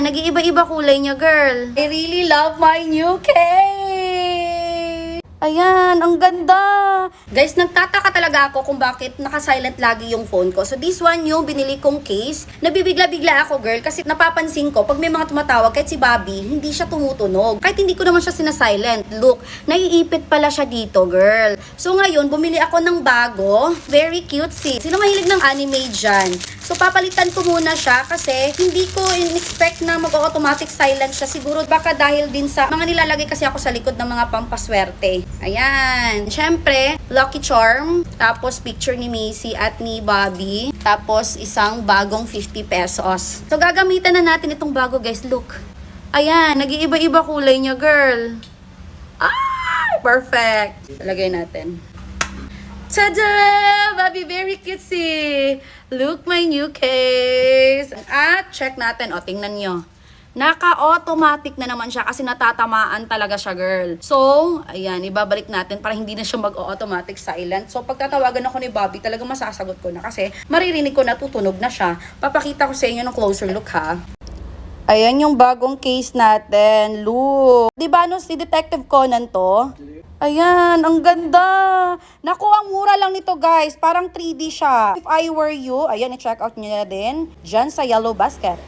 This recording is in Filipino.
Nag-iiba-iba kulay niya, girl. I really love my new case! Ayan, ang ganda! Guys, nagtataka talaga ako kung bakit naka-silent lagi yung phone ko. So, this one yung binili kong case. Nabibigla-bigla ako, girl, kasi napapansin ko, pag may mga tumatawag, kahit si Bobby, hindi siya tumutunog. Kahit hindi ko naman siya sinasilent. Look, naiipit pala siya dito, girl. So, ngayon, bumili ako ng bago. Very cutesy. Sino mahilig ng anime dyan? So, papalitan ko muna siya kasi hindi ko in-expect na mag-automatic silent siya. Siguro baka dahil din sa mga nilalagay kasi ako sa likod ng mga pampaswerte. Ayan. Siyempre, Lucky Charm. Tapos, picture ni Macy at ni Bobby. Tapos, isang bagong 50 pesos. So, gagamitan na natin itong bago, guys. Look. Ayan. Nag-iiba-iba kulay niya, girl. Ah! Perfect. Lagay natin. Tada! Bobby, very cutesy! Look, my new case! At check natin. O, tingnan nyo. Naka-automatic na naman siya kasi natatamaan talaga siya, girl. So, ayan, ibabalik natin para hindi na siya mag-automatic silent. So, pagtatawagan ako ni Bobby, talagang masasagot ko na kasi maririnig ko na tutunog na siya. Papakita ko sa inyo ng closer look, ha? Ayan yung bagong case natin. Look. Diba, no, si Detective Conan to? Ayan, ang ganda. Naku, ang mura lang nito, guys. Parang 3D siya. If I were you, ayan, i-check out nyo na din dyan sa Yellow Basket.